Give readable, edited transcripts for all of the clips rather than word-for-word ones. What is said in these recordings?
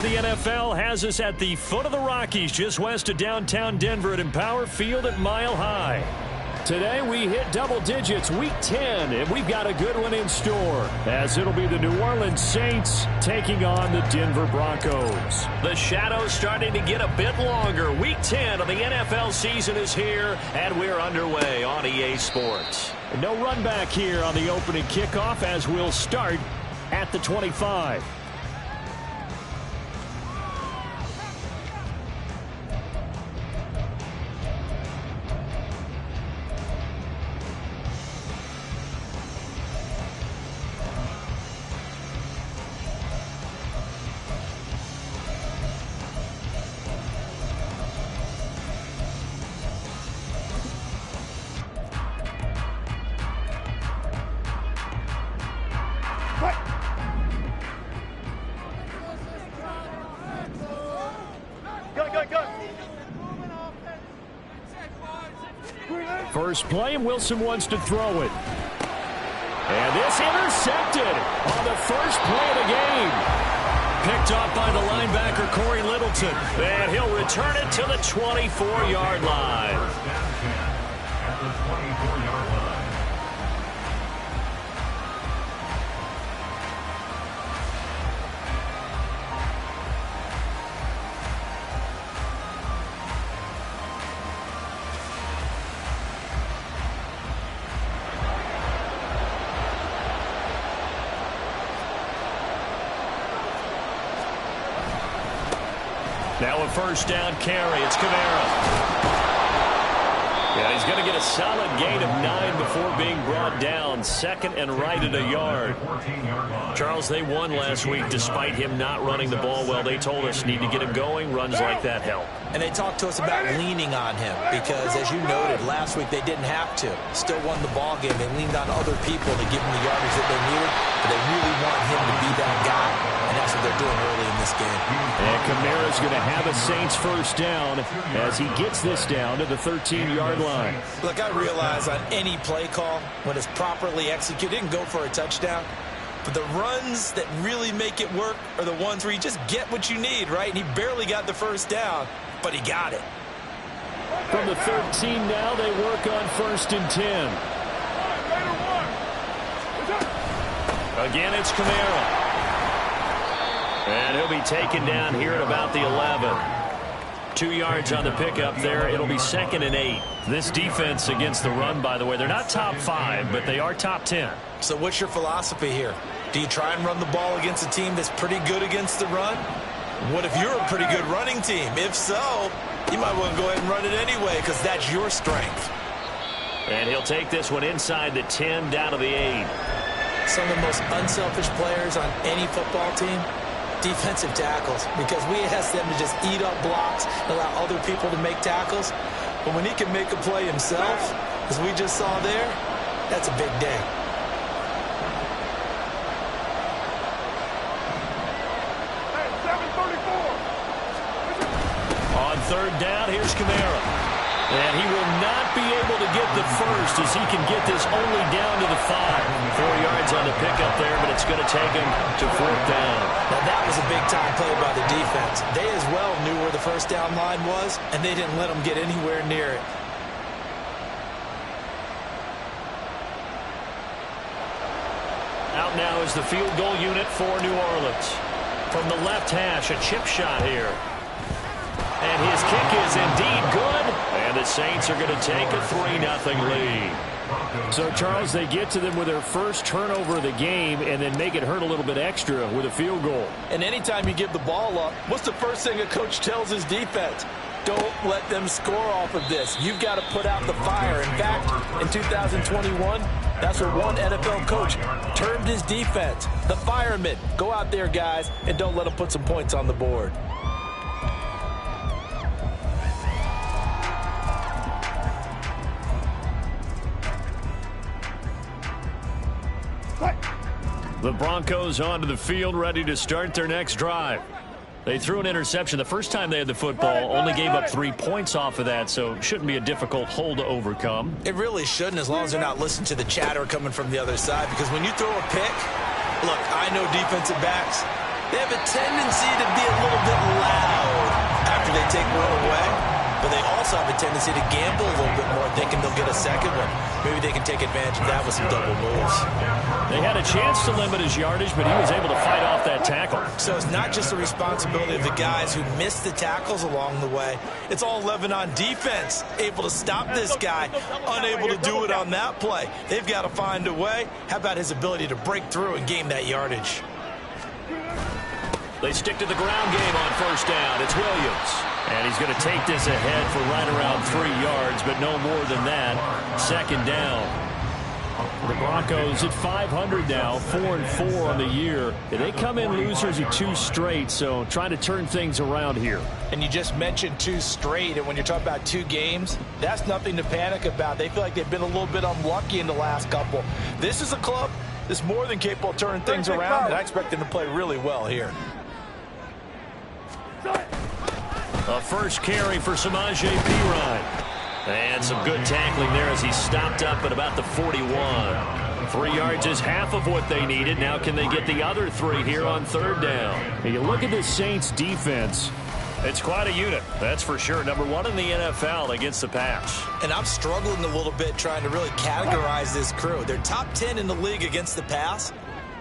The NFL has us at the foot of the Rockies, just west of downtown Denver at Empower Field at Mile High. Today we hit double digits, Week 10, and we've got a good one in store, as it'll be the New Orleans Saints taking on the Denver Broncos. The shadows starting to get a bit longer. Week 10 of the NFL season is here, and we're underway on EA Sports. No run back here on the opening kickoff, as we'll start at the 25. First play, Wilson wants to throw it. And this intercepted on the first play of the game. Picked up by the linebacker, Corey Littleton. And he'll return it to the 24-yard line. Now a first down carry. It's Kamara. Yeah, he's going to get a solid gain of 9 before being brought down. Second and right at a yard. Charles, they won last week despite him not running the ball well. They told us need to get him going. Runs like that help. And they talked to us about leaning on him because, as you noted, last week they didn't have to. Still won the ball game. They leaned on other people to give him the yardage that they needed, but they really want him to be that guy, and that's what they're doing early in this game. And Kamara's going to have a Saints first down as he gets this down to the 13-yard line. Look, I realize on any play call, when it's properly executed, didn't go for a touchdown. But the runs that really make it work are the ones where you just get what you need, right? And he barely got the first down, but he got it. From the 13 now, they work on first and 10. Again, it's Kamara. And he'll be taken down here at about the 11. 2 yards on the pickup there. It'll be second and 8. This defense against the run, by the way, they're not top 5, but they are top 10. So what's your philosophy here? Do you try and run the ball against a team that's pretty good against the run? What if you're a pretty good running team? If so, you might want to go ahead and run it anyway because that's your strength. And he'll take this one inside the 10 down to the 8. Some of the most unselfish players on any football team, defensive tackles, because we ask them to just eat up blocks and allow other people to make tackles. But when he can make a play himself, as we just saw there, that's a big day. On third down, here's Kamara. And he will not be able to get the first as he can get this only down to the 5. 4 yards on the pickup there, but it's going to take him to fourth down. Now that was a big-time play by the defense. They as well knew where the first down line was, and they didn't let them get anywhere near it. Out now is the field goal unit for New Orleans. From the left hash, a chip shot here. And his kick is indeed good. And the Saints are going to take a 3-0 lead. So, Charles, they get to them with their first turnover of the game and then make it hurt a little bit extra with a field goal. And anytime you give the ball up, what's the first thing a coach tells his defense? Don't let them score off of this. You've got to put out the fire. In fact, in 2021, that's what one NFL coach termed his defense. The firemen. Go out there, guys, and don't let them put some points on the board. The Broncos onto the field, ready to start their next drive. They threw an interception the first time they had the football, only gave up 3 points off of that, so it shouldn't be a difficult hole to overcome. It really shouldn't, as long as they're not listening to the chatter coming from the other side, because when you throw a pick, look, I know defensive backs, They have a tendency to be a little bit loud after they take one away, but they also have a tendency to gamble a little bit more, thinking they'll get a second one. Maybe they can take advantage of that with some double moves. They had a chance to limit his yardage, but he was able to fight off that tackle. So it's not just the responsibility of the guys who missed the tackles along the way. It's all 11 on defense, able to stop this guy, unable to do it on that play. They've got to find a way. How about his ability to break through and gain that yardage? They stick to the ground game on first down. It's Williams. And he's going to take this ahead for right around 3 yards, but no more than that. Second down. The Broncos at 500 now, 4-4 on the year. They come in losers at 2 straight, so trying to turn things around here. And you just mentioned 2 straight, and when you're talking about 2 games, that's nothing to panic about. They feel like they've been a little bit unlucky in the last couple. This is a club that's more than capable of turning things around, and I expect them to play really well here. A first carry for Samaje Perine. And some good tackling there as he stopped up at about the 41. 3 yards is half of what they needed. Now can they get the other 3 here on third down? And you look at this Saints defense. It's quite a unit, that's for sure. Number 1 in the NFL against the pass. And I'm struggling a little bit trying to really categorize this crew. They're top 10 in the league against the pass,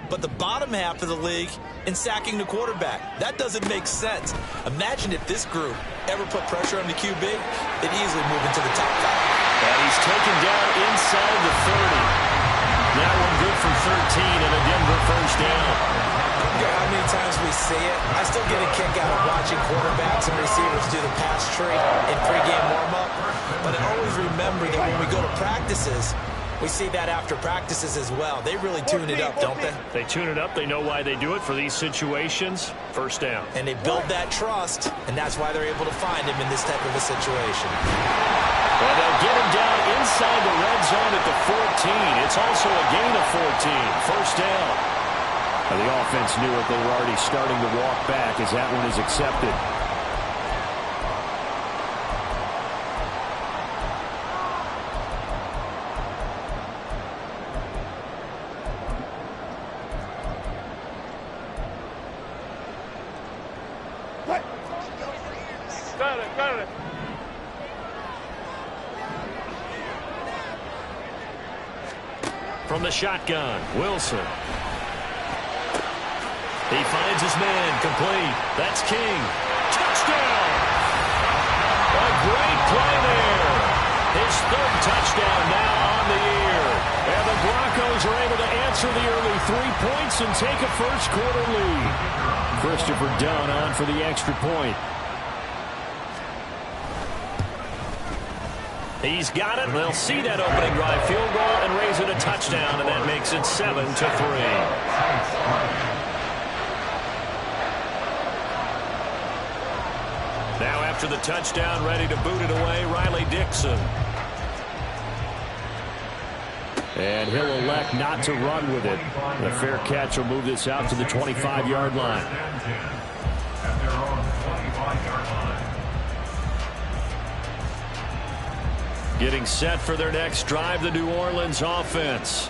but the bottom half of the league in sacking the quarterback. That doesn't make sense. Imagine if this group ever put pressure on the QB, they'd easily move into the top 5. And he's taken down inside the 30. That one good for 13 and a Denver first down. I don't care how many times we see it. I still get a kick out of watching quarterbacks and receivers do the pass tree in pregame warm-up. But I always remember that when we go to practices, we see that after practices as well. They really tune it up, don't they? They tune it up. They know why they do it for these situations. First down. And they build that trust, and that's why they're able to find him in this type of a situation. Well, they'll get him down inside the red zone at the 14. It's also a gain of 14. First down. Well, the offense knew it. They were already starting to walk back as that one is accepted. From the shotgun, Wilson. He finds his man, complete. That's King. Touchdown! A great play there. His 3rd touchdown now on the year. And the Broncos are able to answer the early 3 points and take a first-quarter lead. Christopher Dunn on for the extra point. He's got it. They'll see that opening drive field goal and raise it a touchdown, and that makes it 7-3. Now after the touchdown, ready to boot it away, Riley Dixon. And he'll elect not to run with it. The fair catch will move this out to the 25-yard line. Getting set for their next drive, the New Orleans offense.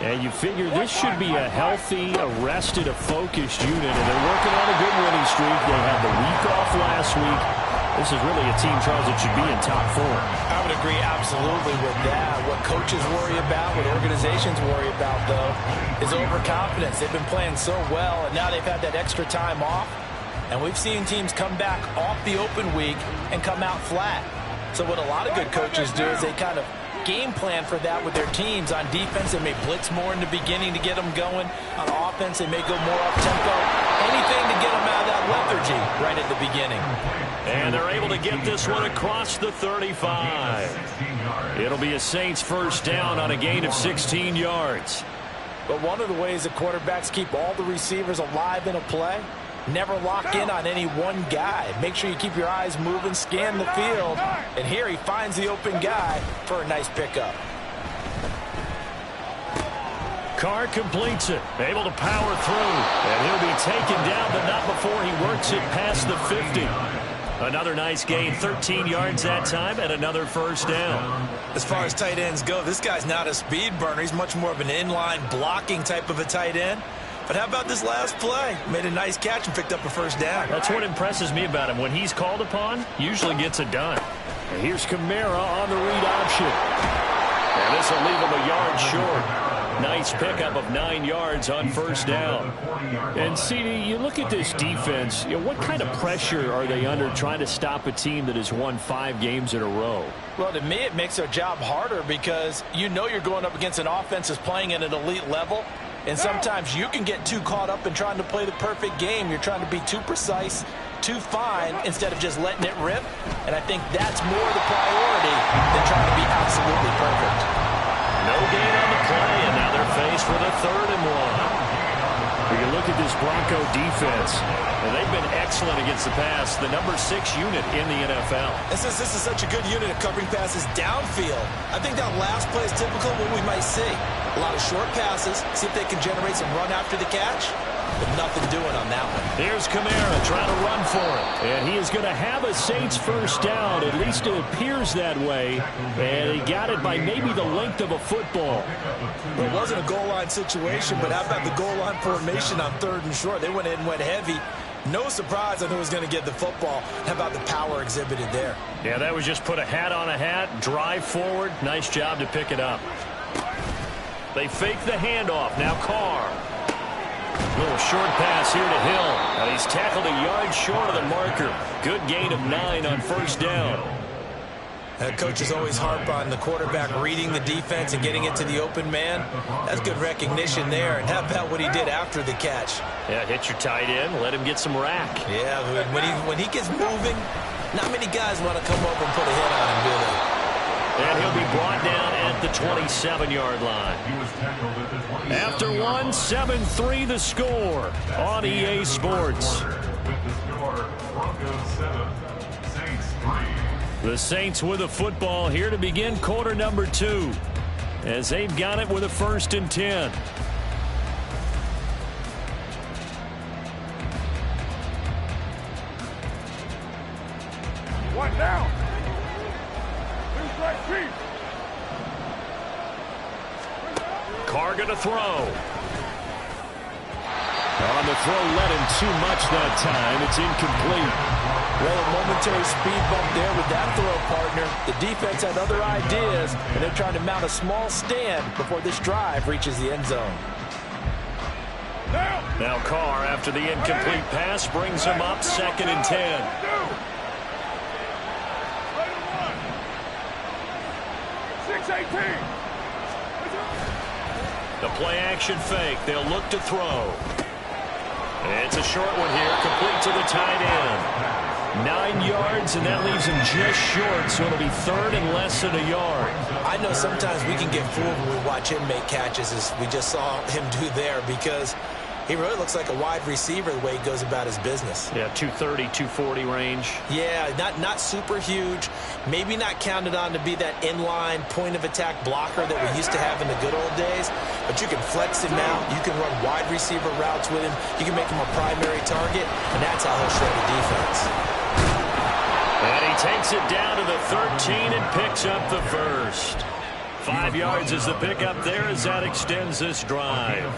And you figure this should be a healthy, a focused unit, and they're working on a good winning streak. They had the week off last week. This is really a team, Charles, that should be in top form. I would agree absolutely with that. What coaches worry about, what organizations worry about, though, is overconfidence. They've been playing so well, and now they've had that extra time off. And we've seen teams come back off the open week and come out flat. So what a lot of good coaches do is they kind of game plan for that with their teams. On defense, they may blitz more in the beginning to get them going. On offense, they may go more up-tempo. Anything to get them out of that lethargy right at the beginning. And they're able to get this one across the 35. It'll be a Saints first down on a gain of 16 yards. But one of the ways the quarterbacks keep all the receivers alive in a play, never lock in on any one guy. Make sure you keep your eyes moving, scan the field. And here he finds the open guy for a nice pickup. Carr completes it, able to power through. And he'll be taken down, but not before he works it past the 50. Another nice gain, 13 yards that time, and another first down. As far as tight ends go, this guy's not a speed burner. He's much more of an inline blocking type of a tight end. But how about this last play? Made a nice catch and picked up a first down. That's what impresses me about him. When he's called upon, usually gets it done. And here's Kamara on the read option. And this will leave him a yard short. Nice pickup of 9 yards on first down. And, CD, you look at this defense, what kind of pressure are they under trying to stop a team that has won 5 games in a row? Well, to me, it makes their job harder because you know you're going up against an offense that's playing at an elite level. And sometimes you can get too caught up in trying to play the perfect game. You're trying to be too precise, too fine, instead of just letting it rip. And I think that's more the priority than trying to be absolutely perfect. No gain on the play, and now they're faced with a 3rd and 1. We can look at this Bronco defense, and they've been excellent against the pass, the number 6 unit in the NFL. And since this is such a good unit at covering passes downfield, I think that last play is typical of what we might see. A lot of short passes, see if they can generate some run after the catch, but nothing doing on that one. Here's Kamara trying to run for it, and he is going to have a Saints first down. At least it appears that way, and he got it by maybe the length of a football. Well, it wasn't a goal line situation, but how about the goal line formation on 3rd and short? They went in and went heavy. No surprise on who was going to get the football. How about the power exhibited there? Yeah, that was just put a hat on a hat, drive forward. Nice job to pick it up. They fake the handoff. Now Carr. Little short pass here to Hill. And he's tackled a yard short of the marker. Good gain of 9 on first down. Coaches always harp on the quarterback reading the defense and getting it to the open man. That's good recognition there. And how about what he did after the catch? Yeah, hit your tight end. Let him get some rack. Yeah, when he gets moving, not many guys want to come over and put a hit on him, do they? And he'll be brought down at the 27-yard line. After 1, 7-3 the score on EA Sports. The Saints with a football here to begin quarter number 2. As they've got it with a 1st and 10. One down. Carr going to throw. On the throw, led him too much that time. It's incomplete. Well, a momentary speed bump there with that throw, partner. The defense had other ideas, and they're trying to mount a small stand before this drive reaches the end zone. Now Carr, after the incomplete pass, brings him up 2nd and 10. The play action fake. They'll look to throw. And it's a short one here, complete to the tight end. 9 yards, and that leaves him just short, so it'll be 3rd and less than a yard. I know sometimes we can get fooled when we watch him make catches, as we just saw him do there, because he really looks like a wide receiver the way he goes about his business. Yeah, 230, 240 range. Yeah, not super huge. Maybe not counted on to be that inline point-of-attack blocker that we used to have in the good old days. But you can flex him out. You can run wide receiver routes with him. You can make him a primary target, and that's how he'll show the defense. And he takes it down to the 13 and picks up the 1st. 5 yards is the pickup there as that extends this drive.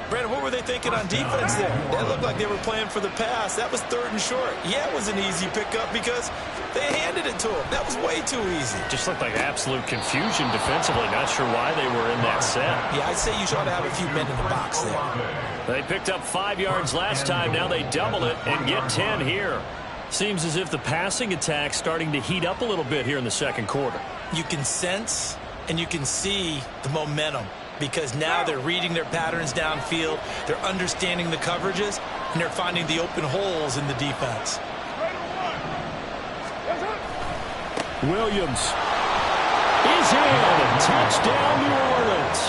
Brandon, what were they thinking on defense there? That looked like they were playing for the pass. That was 3rd and short. Yeah, it was an easy pickup because they handed it to him. That was way too easy. Just looked like absolute confusion defensively. Not sure why they were in that set. Yeah, I'd say you ought to have a few men in the box there. They picked up 5 yards last time. Now they double it and get 10 here. Seems as if the passing attack's starting to heat up a little bit here in the 2nd quarter. You can sense and you can see the momentum, because now they're reading their patterns downfield, they're understanding the coverages, and they're finding the open holes in the defense. Williams is in. Touchdown, New Orleans.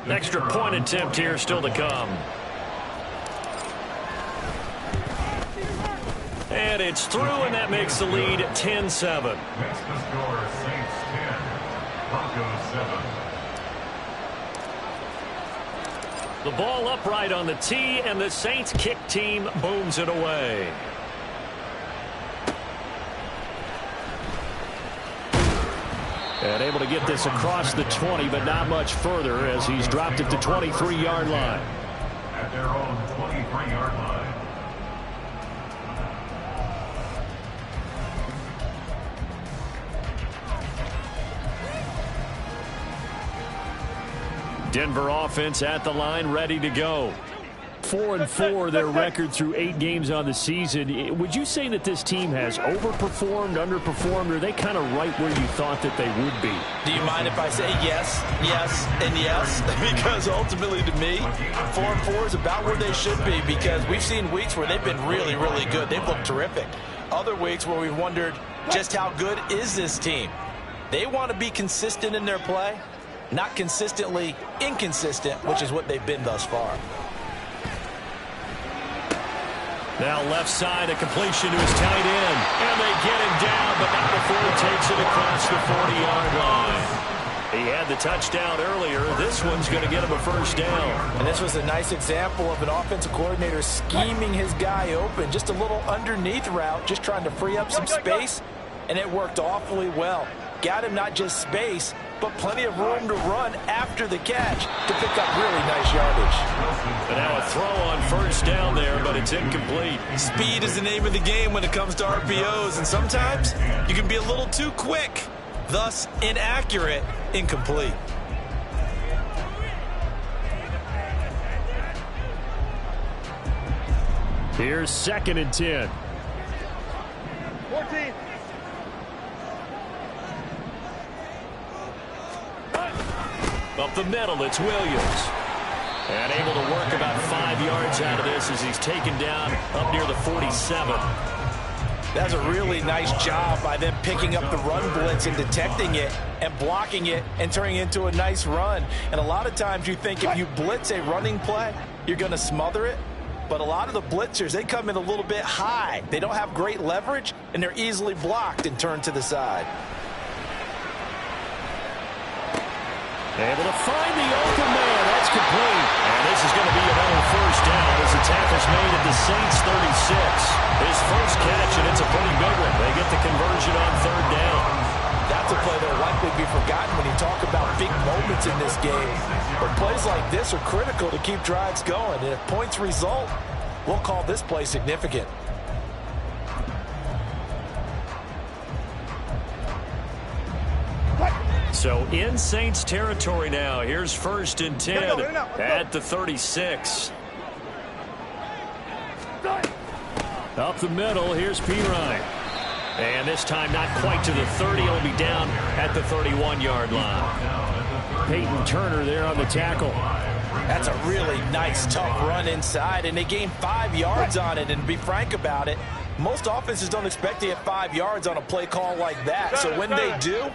An extra point attempt here still to come. And it's through, and that makes the lead 10-7. Next to score, Saints 10, Broncos 7. The ball upright on the tee, and the Saints kick team booms it away. And able to get this across the 20, but not much further as he's dropped it to 23-yard line. At their own 23-yard line. Denver offense at the line, ready to go. 4-4 their record through 8 games on the season. Would you say that this team has overperformed, underperformed, or are they kind of right where you thought that they would be? Do you mind if I say yes, yes, and yes? Because ultimately to me, 4-4 is about where they should be, because we've seen weeks where they've been really, really good. They've looked terrific. Other weeks where we've wondered just how good is this team. They want to be consistent in their play, not consistently inconsistent, which is what they've been thus far. Now left side, a completion to his tight end. And they get him down, but not before he takes it across the 40-yard line. He had the touchdown earlier. This one's going to get him a first down. And this was a nice example of an offensive coordinator scheming his guy open. Just a little underneath route, just trying to free up some space. And it worked awfully well. Got him not just space, but plenty of room to run after the catch to pick up really nice yardage. And now a throw on first down there, but it's incomplete. Speed is the name of the game when it comes to RPOs, and sometimes you can be a little too quick, thus inaccurate, incomplete. Here's 2nd and 10. 14. Up the middle, it's Williams. And able to work about 5 yards out of this as he's taken down up near the 47. That's a really nice job by them picking up the run blitz and detecting it and blocking it and turning it into a nice run. And a lot of times you think if you blitz a running play, you're going to smother it. But a lot of the blitzers, they come in a little bit high. They don't have great leverage, and they're easily blocked and turned to the side. Able to find the open man. That's complete. And this is going to be another first down as the tackle's made at the Saints 36. His first catch, and it's a pretty big one. They get the conversion on 3rd down. That's a play that will likely be forgotten when you talk about big moments in this game. But plays like this are critical to keep drives going. And if points result, we'll call this play significant. So in Saints territory now. Here's 1st and 10 at the 36. Up the middle, here's Pirine. And this time not quite to the 30. He'll be down at the 31-yard line. Peyton Turner there on the tackle. That's a really nice, tough run inside, and they gained 5 yards on it. And to be frank about it, most offenses don't expect to get 5 yards on a play call like that. So when they do,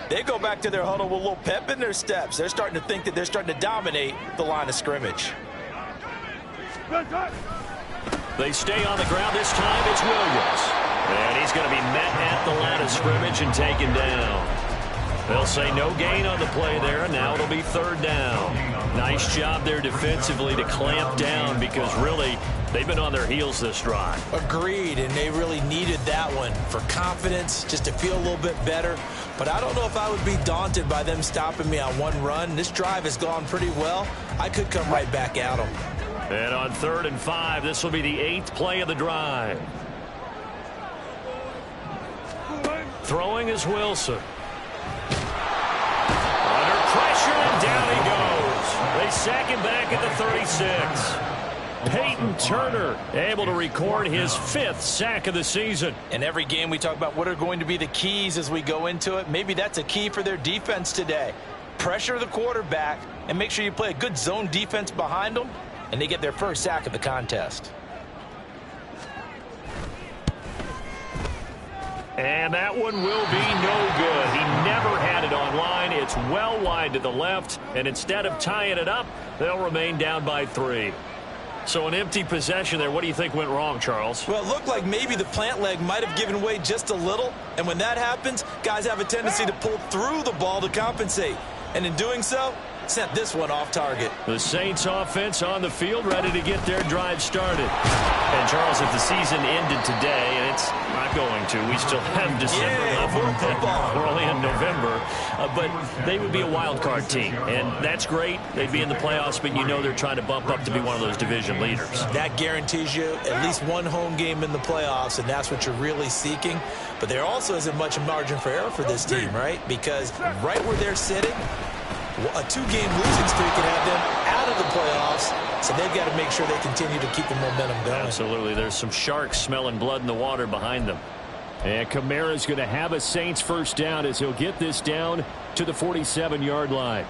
they go back to their huddle with a little pep in their steps. They're starting to think that they're starting to dominate the line of scrimmage. They stay on the ground. This time it's Williams. And he's going to be met at the line of scrimmage and taken down. They'll say no gain on the play there, and now it'll be 3rd down. Nice job there defensively to clamp down because really they've been on their heels this drive. Agreed, and they really needed that one for confidence, just to feel a little bit better. But I don't know if I would be daunted by them stopping me on one run. This drive has gone pretty well. I could come right back at them. And on 3rd and 5, this will be the 8th play of the drive. Throwing is Wilson. Under pressure, and down he goes. They sack him back at the 36. Peyton Turner able to record his 5th sack of the season. In every game we talk about what are going to be the keys as we go into it. Maybe that's a key for their defense today. Pressure the quarterback and make sure you play a good zone defense behind them, and they get their first sack of the contest. And that one will be no good. He never had it on line. It's well wide to the left, and instead of tying it up, they'll remain down by 3. So an empty possession there. What do you think went wrong, Charles? Well, it looked like maybe the plant leg might have given way just a little, and when that happens, guys have a tendency to pull through the ball to compensate. And in doing so, sent this one off target. The Saints offense on the field, ready to get their drive started. And Charles, if the season ended today, and it's not going to, we still have December left. We're only in November, but they would be a wild card team, and that's great. They'd be in the playoffs, but you know they're trying to bump up to be one of those division leaders. That guarantees you at least one home game in the playoffs, and that's what you're really seeking. But there also isn't much margin for error for this team, right? Because right where they're sitting, a two-game losing streak can have them out of the playoffs, so they've got to make sure they continue to keep the momentum going. Absolutely. There's some sharks smelling blood in the water behind them. And Kamara's going to have a Saints first down as he'll get this down to the 47-yard line.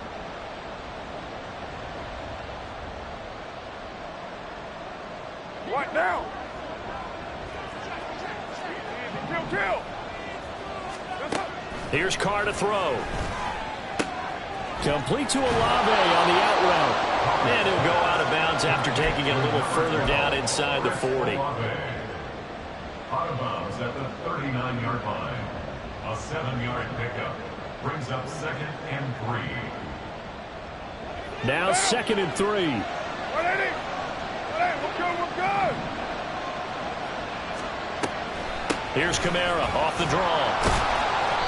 What now? Kill. Here's Carr to throw. Complete to Olave on the out route. And he'll go out of bounds after taking it a little further down inside the 40. Out of bounds at the 39-yard line. A 7-yard pickup brings up 2nd and 3. Now 2nd and 3. We're good. Here's Kamara off the draw.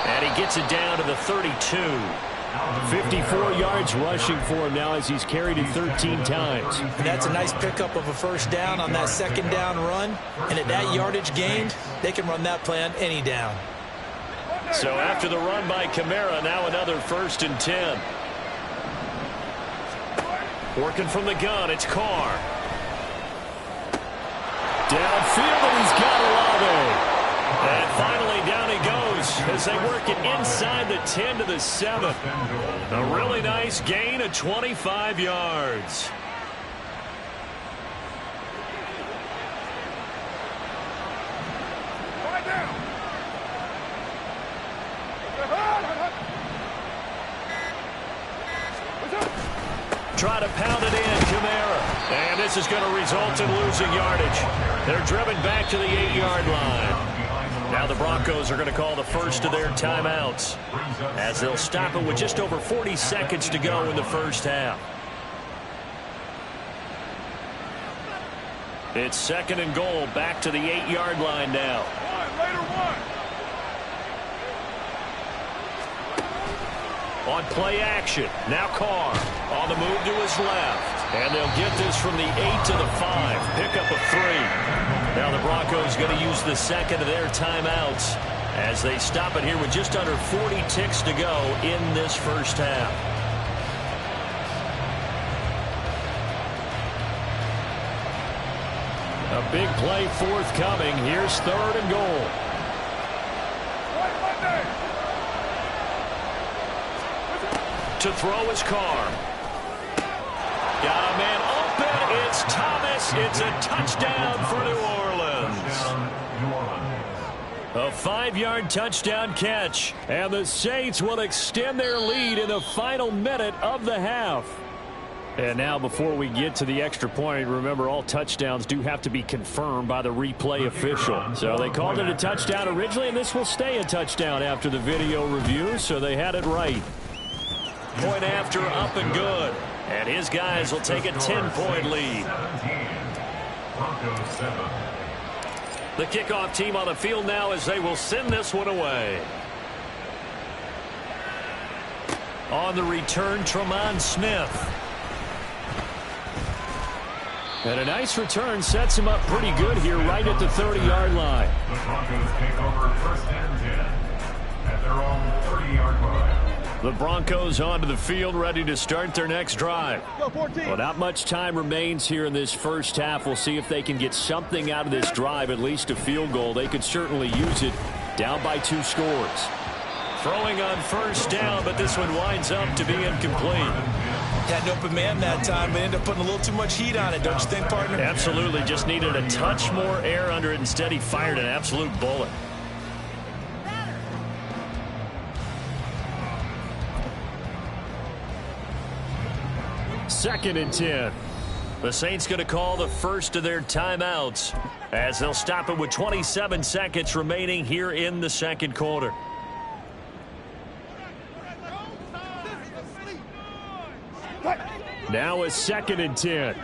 And he gets it down to the 32. 54 yards rushing for him now as he's carried it 13 times. And that's a nice pickup of a first down on that second down run. And at that yardage gained, they can run that play on any down. So after the run by Kamara, now another 1st and 10. Working from the gun, it's Carr. Downfield, and he's got Olave. And finally down he goes as they work it inside the 10 to the 7. A really nice gain of 25 yards. Right down. Try to pound it in, Kamara. And this is going to result in losing yardage. They're driven back to the 8-yard line. Now the Broncos are going to call the first of their timeouts as they'll stop it with just over 40 seconds to go in the first half. It's 2nd and goal, back to the 8-yard line now. On play action, now Carr on the move to his left. And they'll get this from the 8 to the 5. Pickup of 3. Now the Broncos going to use the 2nd of their timeouts as they stop it here with just under 40 ticks to go in this first half. A big play forthcoming. Here's 3rd and goal. To throw is Carr. Got a man open. It's Thomas. It's a touchdown for New Orleans. A 5-yard touchdown catch. And the Saints will extend their lead in the final minute of the half. And now before we get to the extra point, remember all touchdowns do have to be confirmed by the replay official. So they called it a touchdown originally, and this will stay a touchdown after the video review, so they had it right. Point after, up and good. And his guys will take a 10-point lead. The kickoff team on the field now as they will send this one away. On the return, Tremont Smith. And a nice return sets him up pretty good here right at the 30-yard line. The Broncos take over 1st and 10 at their own 30-yard line. The Broncos onto the field, ready to start their next drive. Well, not much time remains here in this first half. We'll see if they can get something out of this drive, at least a field goal. They could certainly use it, down by 2 scores. Throwing on first down, but this one winds up to be incomplete. Had an open man that time, but ended up putting a little too much heat on it, don't you think, partner? Absolutely, just needed a touch more air under it. Instead, he fired an absolute bullet. Second and 10. The Saints going to call the first of their timeouts as they'll stop it with 27 seconds remaining here in the second quarter. Now a 2nd and 10.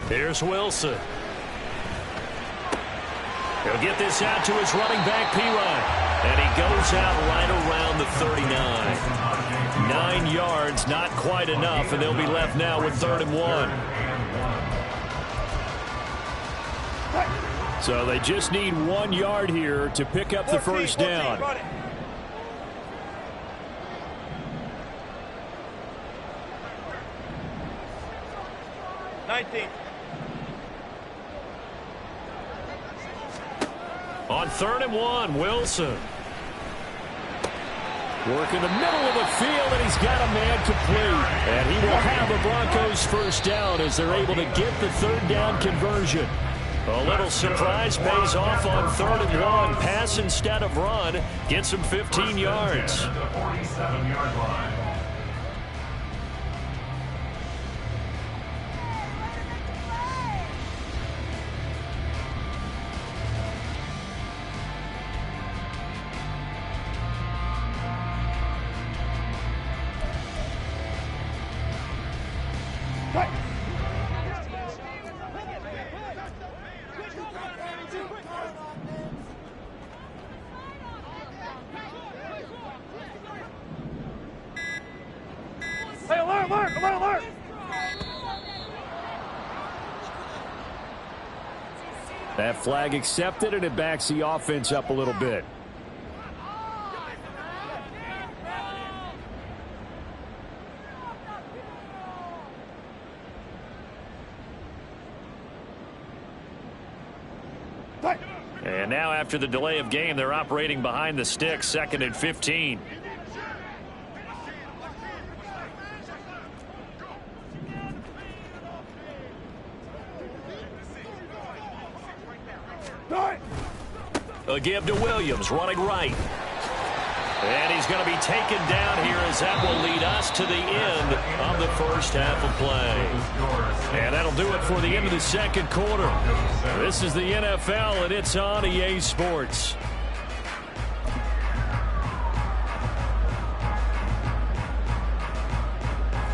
Here's Wilson. He'll get this out to his running back, P-Ryan. And he goes out right around the 39. 9 yards, not quite enough, and they'll be left now with 3rd and 1. So they just need 1 yard here to pick up the first down. 19. On 3rd and 1, Wilson. Work in the middle of the field, and he's got a man complete. And he will have a Broncos first down as they're able to get the 3rd down conversion. A little surprise pays off on 3rd and 1. Pass instead of run. Gets him 15 yards. At the 47-yard line. Hey, alert, alert, alert, alert! That flag accepted, and it backs the offense up a little bit. And now after the delay of game, they're operating behind the sticks, 2nd and 15. A give to Williams, running right. And he's going to be taken down here as that will lead us to the end of the first half of play. And that'll do it for the end of the 2nd quarter. This is the NFL, and it's on EA Sports.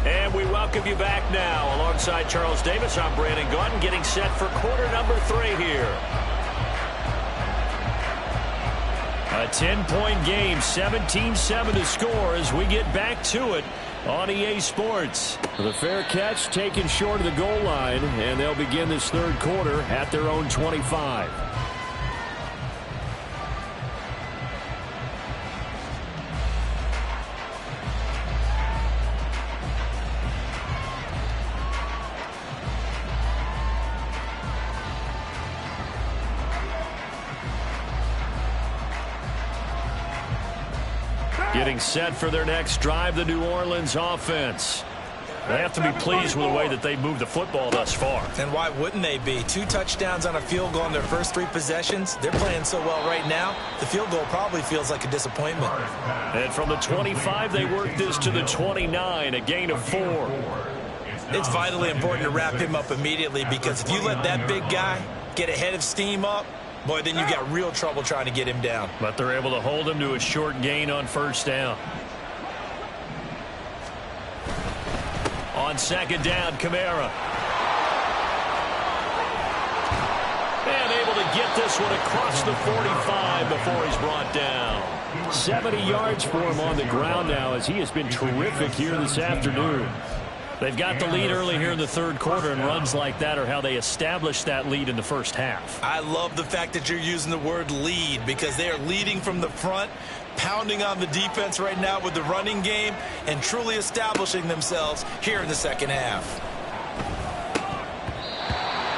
And we welcome you back now. Alongside Charles Davis, I'm Brandon Gaudin, getting set for quarter number 3 here. A 10-point game, 17-7 to score as we get back to it on EA Sports. The fair catch taken short of the goal line, and they'll begin this 3rd quarter at their own 25. Getting set for their next drive, the New Orleans offense. They have to be pleased with the way that they moved the football thus far. And why wouldn't they be? 2 touchdowns on a field goal in their first 3 possessions. They're playing so well right now, the field goal probably feels like a disappointment. And from the 25, they work this to the 29, a gain of 4. It's vitally important to wrap him up immediately, because if you let that big guy get a head of steam up, boy, then you got real trouble trying to get him down. But they're able to hold him to a short gain on 1st down. On 2nd down, Kamara. And able to get this one across the 45 before he's brought down. 70 yards for him on the ground now, as he has been terrific here this afternoon. They've got the lead early here in the 3rd quarter, and runs like that are how they establish that lead in the first half. I love the fact that you're using the word lead, because they are leading from the front, pounding on the defense right now with the running game, and truly establishing themselves here in the 2nd half.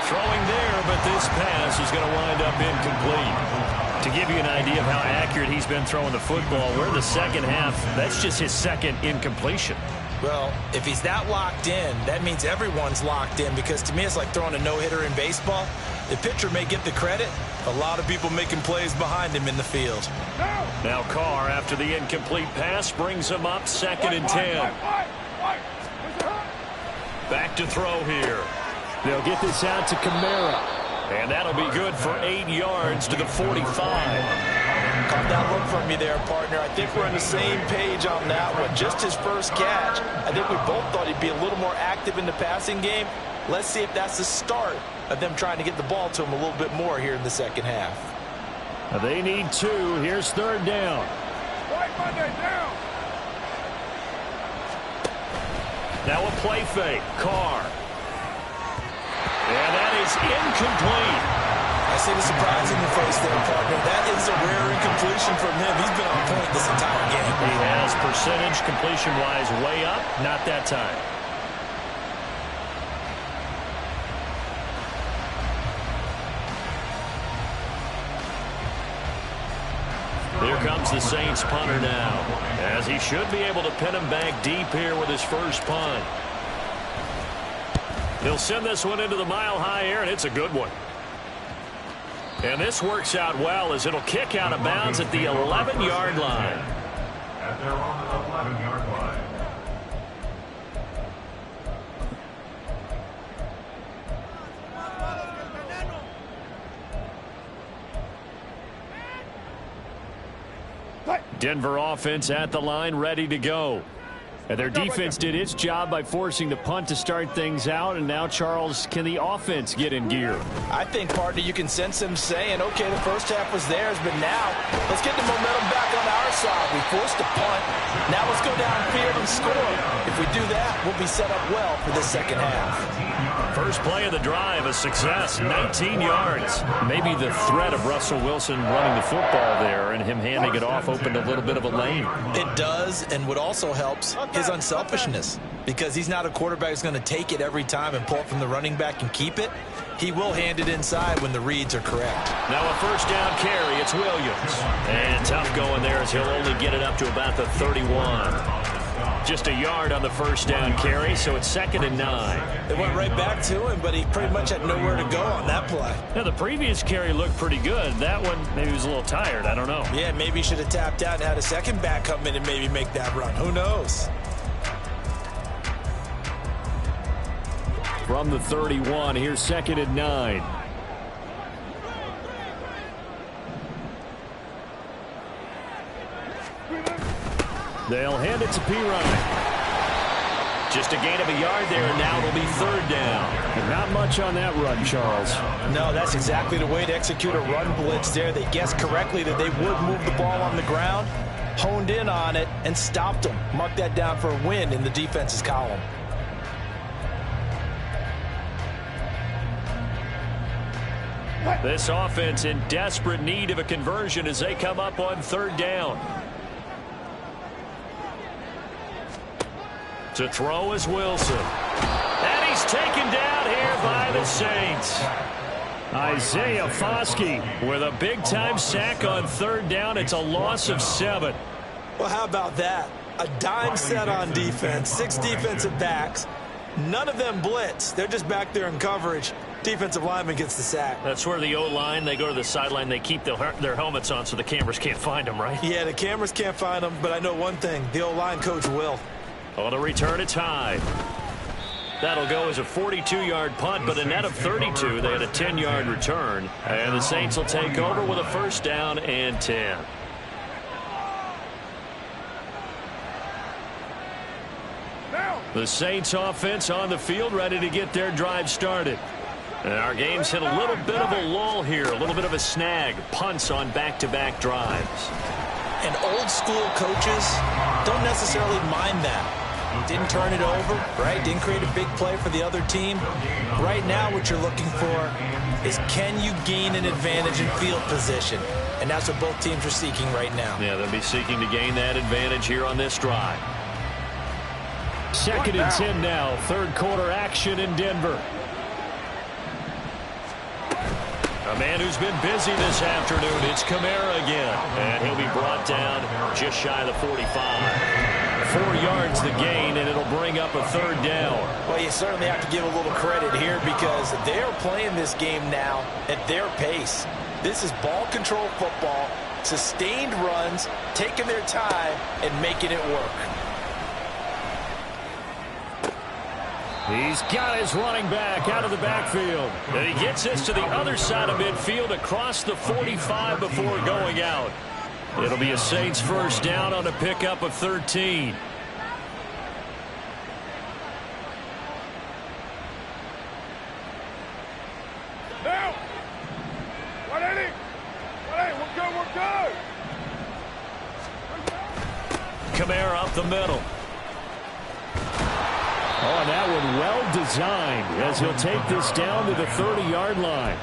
Throwing there, but this pass is going to wind up incomplete. To give you an idea of how accurate he's been throwing the football, we're in the 2nd half. That's just his 2nd incompletion. Well, if he's that locked in, that means everyone's locked in, because to me it's like throwing a no-hitter in baseball. The pitcher may get the credit. A lot of people making plays behind him in the field. Now Carr, after the incomplete pass, brings him up 2nd and 10. Back to throw here. They'll get this out to Kamara. And that'll be good for 8 yards to the 45. Caught that look from you there, partner. I think we're on the same page on that one. Just his first catch. I think we both thought he'd be a little more active in the passing game. Let's see if that's the start of them trying to get the ball to him a little bit more here in the second half. They need 2. Here's third down. Right Monday, down. Now a play fake. Carr. And that is incomplete. I see the surprise in your face there, partner. That is a rare incompletion from him. He's been on point this entire game. He has percentage completion-wise way up. Not that time. Here comes the Saints punter now, as he should be able to pin him back deep here with his first punt. He'll send this one into the mile-high air, and it's a good one. And this works out well as it'll kick out of bounds at the 11-yard line. At their own 11-yard line. Denver offense at the line, ready to go. And their defense did its job by forcing the punt to start things out. And now, Charles, can the offense get in gear? I think, partner, you can sense them saying, okay, the first half was theirs, but now let's get the momentum back on our side. We forced a punt. Now let's go downfield and score. If we do that, we'll be set up well for the second half. First play of the drive, a success, 19 yards. Maybe the threat of Russell Wilson running the football there and him handing it off opened a little bit of a lane. It does, and what also helps, his unselfishness, because he's not a quarterback who's going to take it every time and pull it from the running back and keep it. He will hand it inside when the reads are correct. Now a first down carry, it's Williams. And tough going there as he'll only get it up to about the 31. Just a yard on the first down carry, so it's 2nd and 9. It went right back to him, but he pretty much had nowhere to go on that play. Now, the previous carry looked pretty good. That one, maybe he was a little tired. I don't know. Yeah, maybe he should have tapped out and had a second back come in and maybe make that run. Who knows? From the 31, here's 2nd and 9. They'll hand it to Pirine. Just a gain of a yard there, and now it'll be 3rd down. And not much on that run, Charles. No, that's exactly the way to execute a run blitz there. They guessed correctly that they would move the ball on the ground, honed in on it, and stopped them. Mark that down for a win in the defense's column. This offense in desperate need of a conversion as they come up on 3rd down. To throw is Wilson. And he's taken down here by the Saints. Isaiah Foskey with a big-time sack on 3rd down. It's a loss of 7. Well, how about that? A dime set on defense, 6 defensive backs. None of them blitz. They're just back there in coverage. Defensive lineman gets the sack. That's where the O-line, they go to the sideline, they keep their helmets on so the cameras can't find them, right? Yeah, the cameras can't find them, but I know one thing. The O-line coach will. On the return, it's high. That'll go as a 42-yard punt, but a net of 32. They had a 10-yard return. And the Saints will take over with a 1st down and 10. The Saints offense on the field, ready to get their drive started. And our game's hit a little bit of a lull here, a little bit of a snag. Punts on back-to-back drives. And old-school coaches don't necessarily mind that. Didn't turn it over, right? Didn't create a big play for the other team. Right now what you're looking for is, can you gain an advantage in field position? And that's what both teams are seeking right now. Yeah, they'll be seeking to gain that advantage here on this drive. 2nd and 10 now. 3rd quarter action in Denver. A man who's been busy this afternoon, it's Kamara again. And he'll be brought down just shy of the 45. 4 yards the gain, and it'll bring up a 3rd down. Well, you certainly have to give a little credit here because they're playing this game now at their pace. This is ball control football, sustained runs, taking their time, and making it work. He's got his running back out of the backfield. And he gets this to the other side of midfield across the 45 before going out. It'll be a Saints first down on a pickup of 13. Now! 180! 180, we're good, Kamara up the middle. Oh, and that one well designed as he'll take this down to the 30-yard line.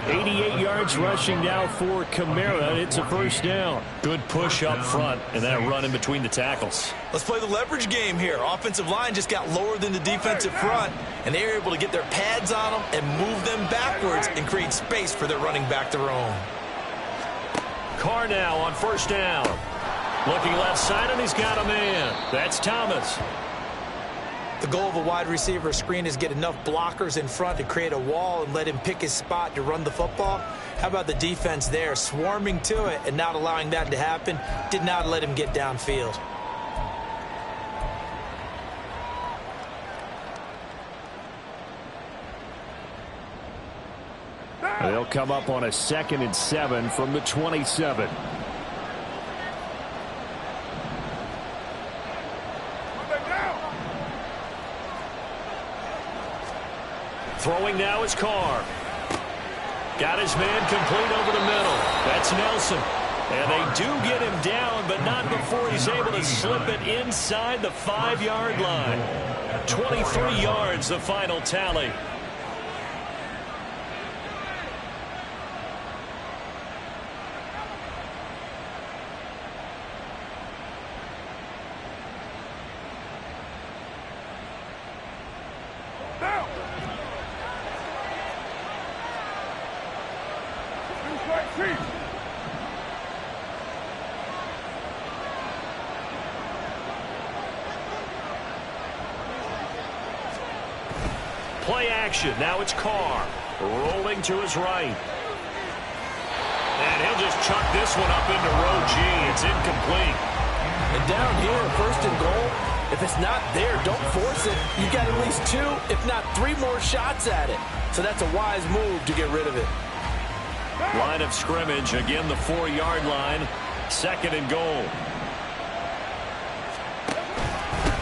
88 yards rushing now for Kamara. It's a first down. Good push up front and that run in between the tackles. Let's play the leverage game here. Offensive line just got lower than the defensive front, and they were able to get their pads on them and move them backwards and create space for their running back to roam. Carr now on first down. Looking left side, and he's got a man. That's Thomas. The goal of a wide receiver screen is get enough blockers in front to create a wall and let him pick his spot to run the football. How about the defense there, swarming to it and not allowing that to happen? Did not let him get downfield. They'll come up on a 2nd and 7 from the 27. Throwing now is Carr. Got his man complete over the middle. That's Nelson. And they do get him down, but not before he's able to slip it inside the 5-yard line. 23 yards, the final tally. Play action. Now it's Carr. Rolling to his right. And he'll just chuck this one up into row G. It's incomplete. And down here, 1st and goal, if it's not there, don't force it. You got at least 2, if not 3 more shots at it. So that's a wise move to get rid of it. Line of scrimmage, again the 4-yard line. 2nd and goal.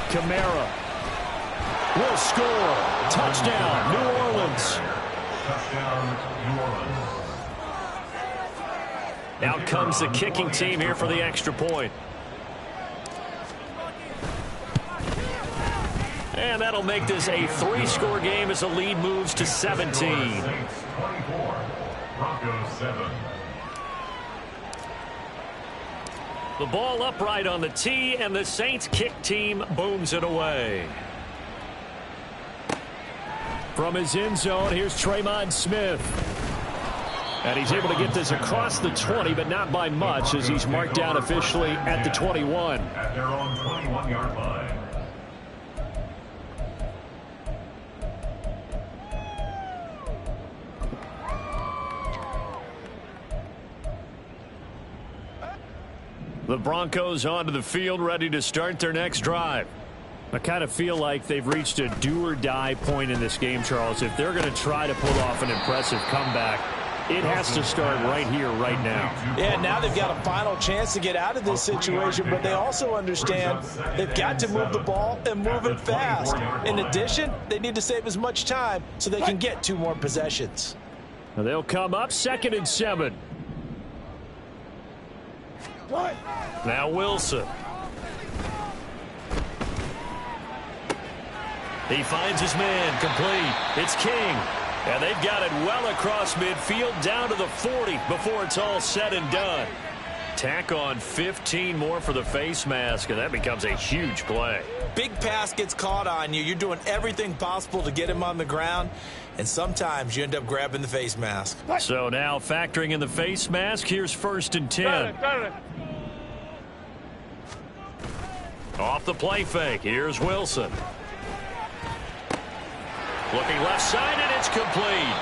Kamara will score. Touchdown, New Orleans. Touchdown, New Orleans. Out comes the kicking team here for the extra point. And that'll make this a 3-score game as the lead moves to 17. Saints 24, Broncos 7. The ball upright on the tee, and the Saints kick team booms it away. From his end zone, here's Tremont Smith. And he's able to get this across the 20, but not by much, as he's marked down officially at the 21. At their own 21-yard line. The Broncos onto the field, ready to start their next drive. I kind of feel like they've reached a do-or-die point in this game, Charles. If they're going to try to pull off an impressive comeback, it has to start right here, right now. Yeah, now they've got a final chance to get out of this situation, but they also understand they've got to move the ball and move it fast. In addition, they need to save as much time so they can get 2 more possessions. Now they'll come up 2nd and 7. Now Wilson. He finds his man complete. It's King. And they've got it well across midfield down to the 40 before it's all said and done. Tack on 15 more for the face mask, and that becomes a huge play. Big pass gets caught on you. You're doing everything possible to get him on the ground, and sometimes you end up grabbing the face mask. So now factoring in the face mask, here's 1st and 10. Off the play fake, here's Wilson. Looking left side, and it's complete.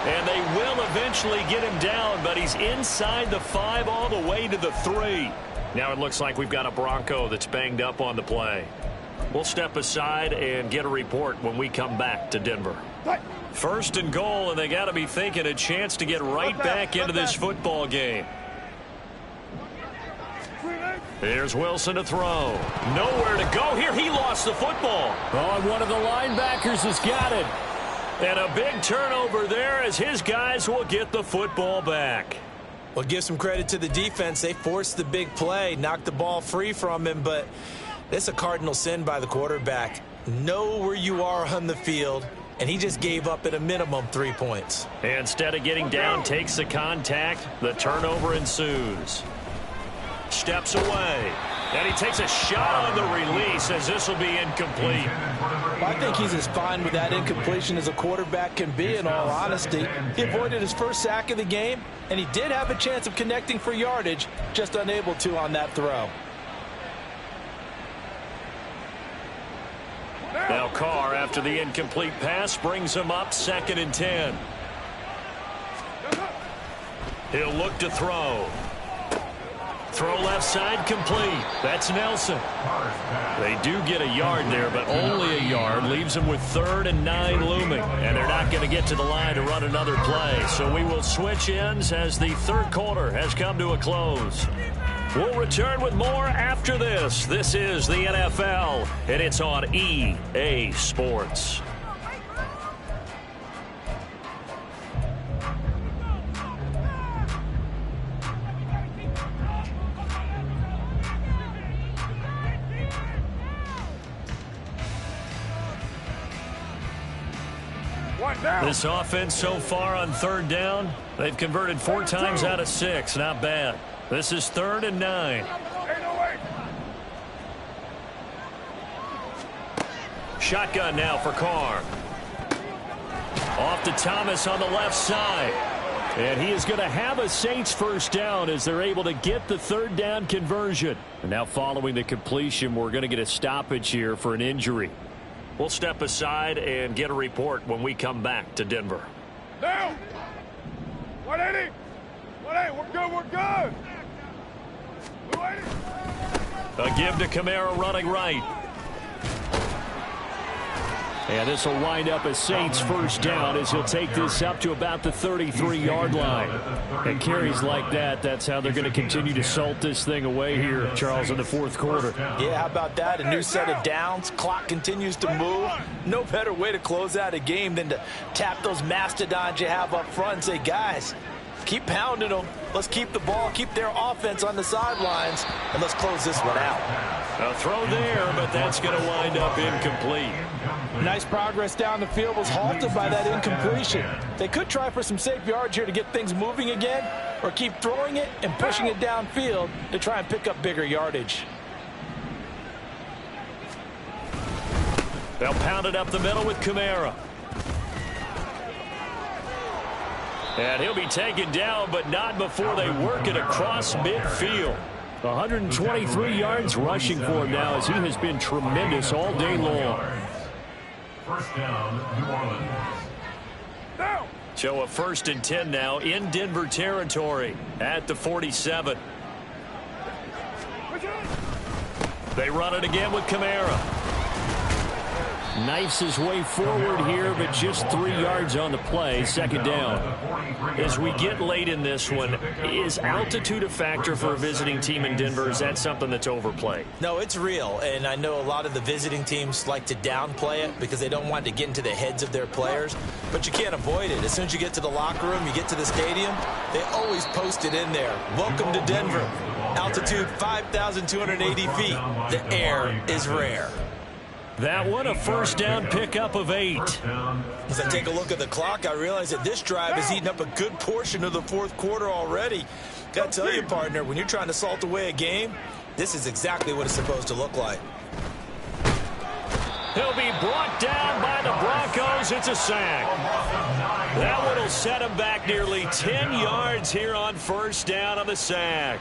And they will eventually get him down, but he's inside the 5 all the way to the 3. Now it looks like we've got a Bronco that's banged up on the play. We'll step aside and get a report when we come back to Denver. 1st and goal, and they got to be thinking a chance to get right back into this football game. Here's Wilson to throw. Nowhere to go here. He lost the football. Oh, and one of the linebackers has got it. And a big turnover there as his guys will get the football back. Well, give some credit to the defense. They forced the big play, knocked the ball free from him, but it's a cardinal sin by the quarterback. Know where you are on the field, and he just gave up at a minimum 3 points. Instead of getting down, takes the contact. The turnover ensues. Steps away. And he takes a shot on the release as this will be incomplete. I think he's as fine with that incompletion as a quarterback can be, in all honesty. He avoided his first sack of the game, and he did have a chance of connecting for yardage, just unable to on that throw. Now Carr, after the incomplete pass, brings him up 2nd and 10. He'll look to throw. Throw left side complete. That's Nelson. They do get a yard there, but only a yard. Leaves them with 3rd and 9 looming. And they're not going to get to the line to run another play. So we will switch ends as the 3rd quarter has come to a close. We'll return with more after this. This is the NFL, and it's on EA Sports. This offense so far on 3rd down, they've converted 4 times out of 6. Not bad. This is 3rd and 9. Shotgun now for Carr. Off to Thomas on the left side. And he is going to have a Saints first down as they're able to get the 3rd down conversion. And now following the completion, we're going to get a stoppage here for an injury. We'll step aside and get a report when we come back to Denver. Now! 180! 180, we're good, we're good! 280! A give to Kamara running right. And this will wind up a Saints first down as he'll take this up to about the 33-yard line. And carries like that, that's how they're going to continue to salt this thing away here, Charles, in the 4th quarter. Yeah, how about that? A new set of downs. Clock continues to move. No better way to close out a game than to tap those mastodons you have up front and say, guys, keep pounding them. Let's keep the ball, keep their offense on the sidelines, and let's close this one out. A throw there, but that's going to wind up incomplete. Nice progress down the field was halted by that incompletion. They could try for some safe yards here to get things moving again, or keep throwing it and pushing it downfield to try and pick up bigger yardage. They'll pound it up the middle with Kamara. And he'll be taken down, but not before they work it across midfield. 123 yards rushing for him now as he has been tremendous all day long. First down, New Orleans. Now! So a 1st and 10 now in Denver territory at the 47. They run it again with Kamara. Knifes his way forward here, but just 3 yards on the play. 2nd down. As we get late in this one, is altitude a factor for a visiting team in Denver? Is that something that's overplayed? No, it's real, and I know a lot of the visiting teams like to downplay it because they don't want to get into the heads of their players, but you can't avoid it. As soon as you get to the locker room, you get to the stadium, they always post it in there. Welcome to Denver. Altitude 5,280 feet. The air is rare. That one, a first down pickup of 8. As I take a look at the clock, I realize that this drive has eaten up a good portion of the 4th quarter already. Got to tell you, partner, when you're trying to salt away a game, this is exactly what it's supposed to look like. He'll be brought down by the Broncos. It's a sack. That one will set him back nearly 10 yards here on first down on the sack.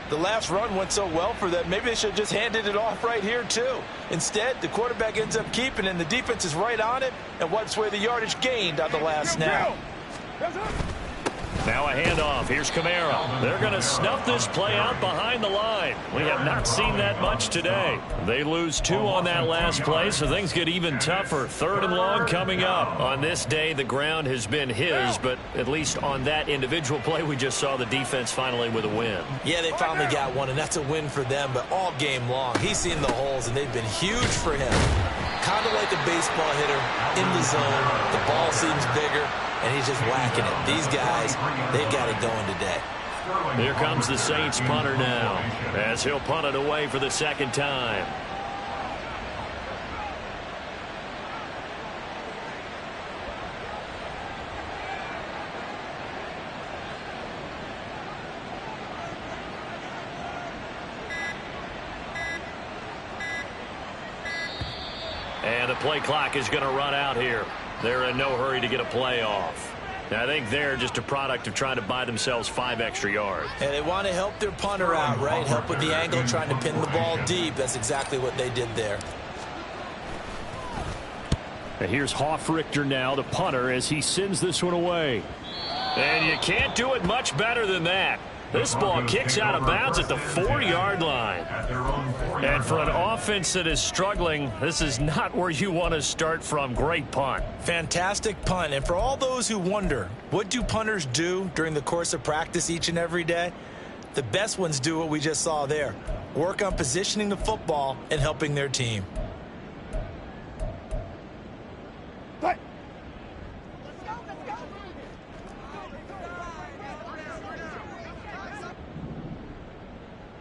The last run went so well for them, maybe they should have just handed it off right here, too. Instead, the quarterback ends up keeping it, and the defense is right on it and wipes away the yardage gained on the last snap. Now a handoff. Here's Kamara. They're going to snuff this play out behind the line. We have not seen that much today. They lose 2 on that last play, so things get even tougher. 3rd and long coming up. On this day, the ground has been his, but at least on that individual play, we just saw the defense finally with a win. Yeah, they finally got one, and that's a win for them, but all game long, he's seen the holes, and they've been huge for him. Kind of like a baseball hitter in the zone. The ball seems bigger, and he's just whacking it. These guys, they've got it going today. Here comes the Saints punter now, as he'll punt it away for the 2nd time. And the play clock is going to run out here. They're in no hurry to get a play off. Now, I think they're just a product of trying to buy themselves 5 extra yards. And they want to help their punter out, right? Help with the angle, trying to pin the ball deep. That's exactly what they did there. And here's Hoffrichter now, the punter, as he sends this one away. And you can't do it much better than that. This ball kicks out of bounds at the 4-yard line. And for an offense that is struggling, this is not where you want to start from. Great punt. Fantastic punt. And for all those who wonder, what do punters do during the course of practice each and every day? The best ones do what we just saw there. Work on positioning the football and helping their team.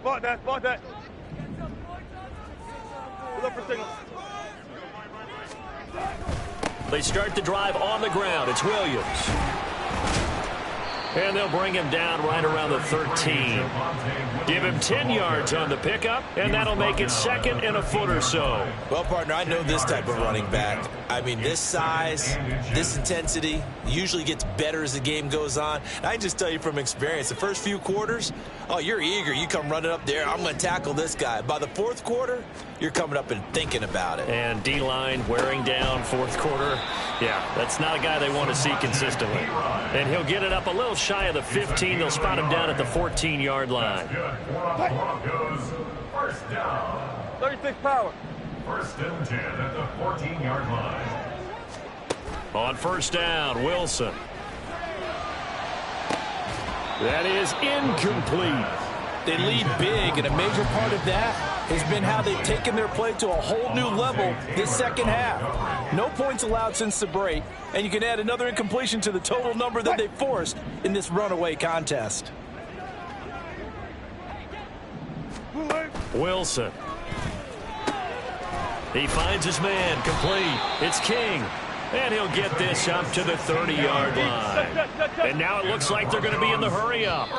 Block that, block that. Look for signal. They start the drive on the ground. It's Williams. And they'll bring him down right around the 13. Give him 10 yards on the pickup, and that'll make it 2nd and a foot or so. Well, partner, I know this type of running back. I mean, this size, this intensity usually gets better as the game goes on. And I just tell you from experience, the first few quarters, oh, you're eager. You come running up there, I'm going to tackle this guy. By the 4th quarter, you're coming up and thinking about it. And D-line wearing down 4th quarter. Yeah, that's not a guy they want to see consistently. And he'll get it up a little shy of the 15. They'll spot him down at the 14-yard line. First down. 36 power. 1st and 10 at the 14-yard line. On 1st down, Wilson. That is incomplete. They lead big, and a major part of that has been how they've taken their play to a whole new level this 2nd half. No points allowed since the break, and you can add another incompletion to the total number that they forced in this runaway contest. Wilson. He finds his man, complete. It's King. And he'll get this up to the 30-yard line. And now it looks like they're going to be in the hurry-up.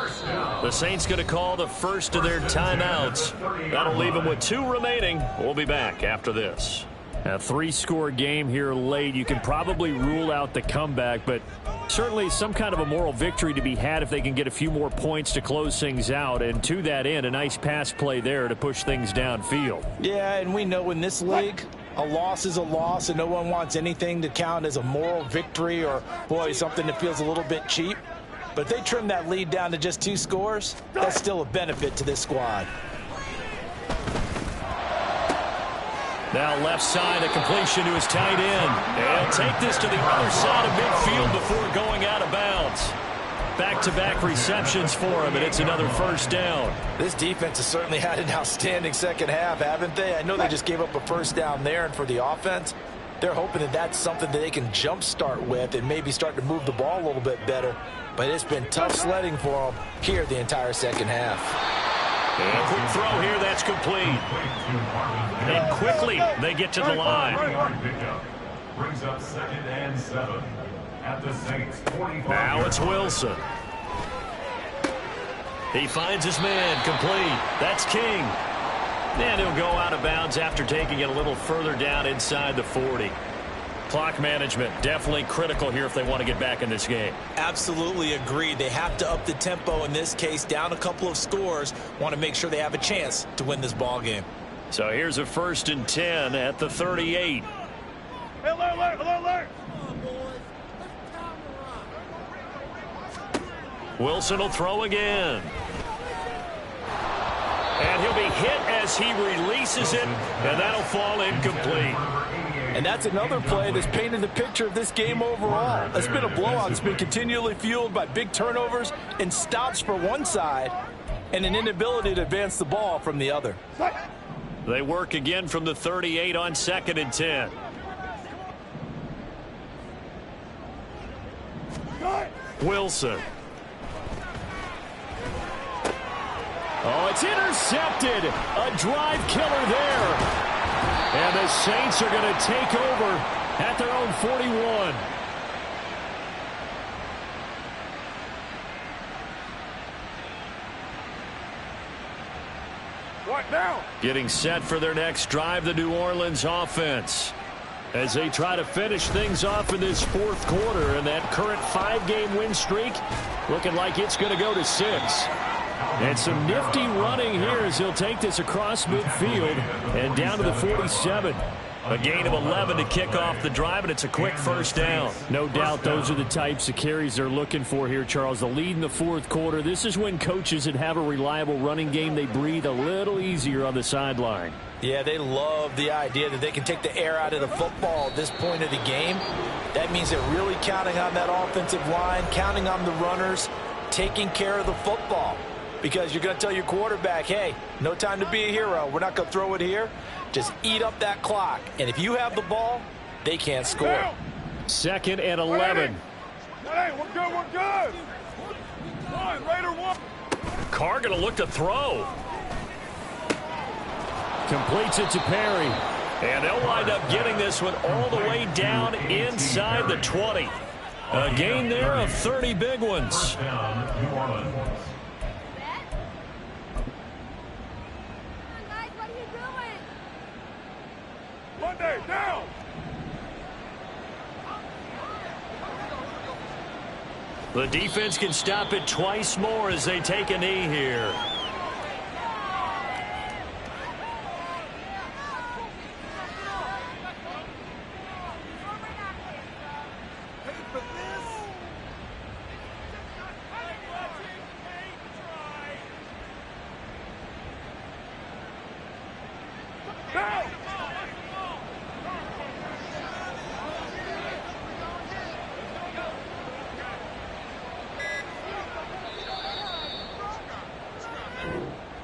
The Saints going to call the first of their timeouts. That'll leave them with 2 remaining. We'll be back after this. A 3-score game here late. You can probably rule out the comeback, but certainly some kind of a moral victory to be had if they can get a few more points to close things out. And to that end, a nice pass play there to push things downfield. Yeah, and we know in this league, a loss is a loss, and no one wants anything to count as a moral victory or, boy, something that feels a little bit cheap. But if they trim that lead down to just 2 scores, that's still a benefit to this squad. Now left side, a completion to his tight end. And he'll take this to the other side of midfield before going out of bounds. Back-to-back receptions for him, and it's another 1st down. This defense has certainly had an outstanding 2nd half, haven't they? I know they just gave up a 1st down there, and for the offense, they're hoping that that's something that they can jumpstart with and maybe start to move the ball a little bit better. But it's been tough sledding for them here the entire 2nd half. And a quick throw here, that's complete. And quickly they get to the line. Brings up 2nd and 7 at the Saints 45. Now it's Wilson. He finds his man, complete. That's King. And he'll go out of bounds after taking it a little further down inside the 40. Clock management definitely critical here if they want to get back in this game. Absolutely agreed. They have to up the tempo in this case, down a couple of scores. Want to make sure they have a chance to win this ball game. So here's a 1st and 10 at the 38. Hey, alert, alert, alert, alert. Wilson will throw again. And he'll be hit as he releases it, and that'll fall incomplete. And that's another play that's painted the picture of this game overall. It's been a blowout. It's been continually fueled by big turnovers and stops for one side and an inability to advance the ball from the other. They work again from the 38 on 2nd and 10. Wilson. Oh, it's intercepted. A drive killer there. And the Saints are going to take over at their own 41. What now? Getting set for their next drive, the New Orleans offense, as they try to finish things off in this 4th quarter, and that current 5-game win streak looking like it's going to go to 6. And some nifty running here as he'll take this across midfield and down to the 47. A gain of 11 to kick off the drive, and it's a quick first down. No doubt those are the types of carries they're looking for here, Charles. The lead in the 4th quarter. This is when coaches that have a reliable running game, they breathe a little easier on the sideline. Yeah, they love the idea that they can take the air out of the football at this point of the game. That means they're really counting on that offensive line, counting on the runners, taking care of the football. Because you're going to tell your quarterback, hey, no time to be a hero. We're not going to throw it here. Just eat up that clock. And if you have the ball, they can't score. 2nd and 11. Hey, we're good, we're good. One, Raider one. Carr going to look to throw. Completes it to Perry. And they'll wind up getting this one all the way down inside the 20. A gain there of 30 big ones. New Orleans. Monday, down. The defense can stop it twice more as they take a knee here.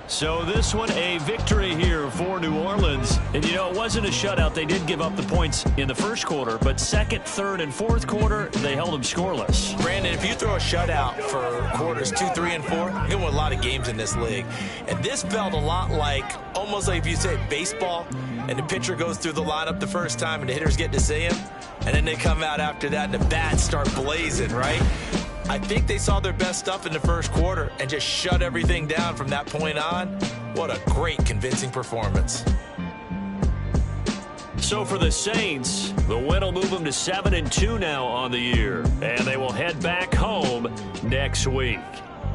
So this one a victory here for New Orleans. And, you know, it wasn't a shutout. They did give up the points in the 1st quarter, but 2nd, 3rd, and 4th quarter, they held them scoreless. Brandon, if you throw a shutout for quarters 2, 3, and 4, you're going to win a lot of games in this league. And this felt a lot like, almost like if you say baseball, and the pitcher goes through the lineup the first time and the hitters get to see him, and then they come out after that and the bats start blazing, right? I think they saw their best stuff in the 1st quarter and just shut everything down from that point on. What a great, convincing performance. So for the Saints, the win will move them to 7-2 now on the year, and they will head back home next week.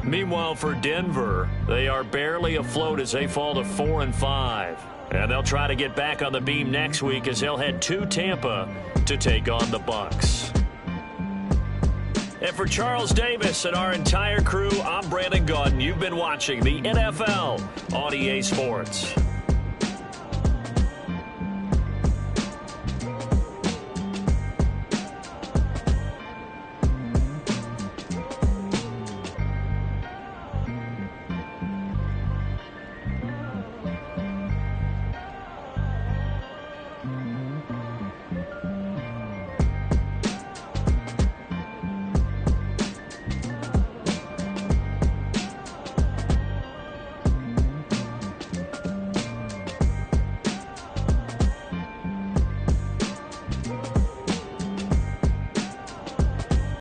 Meanwhile, for Denver, they are barely afloat as they fall to 4-5, and they'll try to get back on the beam next week as they'll head to Tampa to take on the Bucs. And for Charles Davis and our entire crew, I'm Brandon Gaudin. You've been watching the NFL on EA Sports.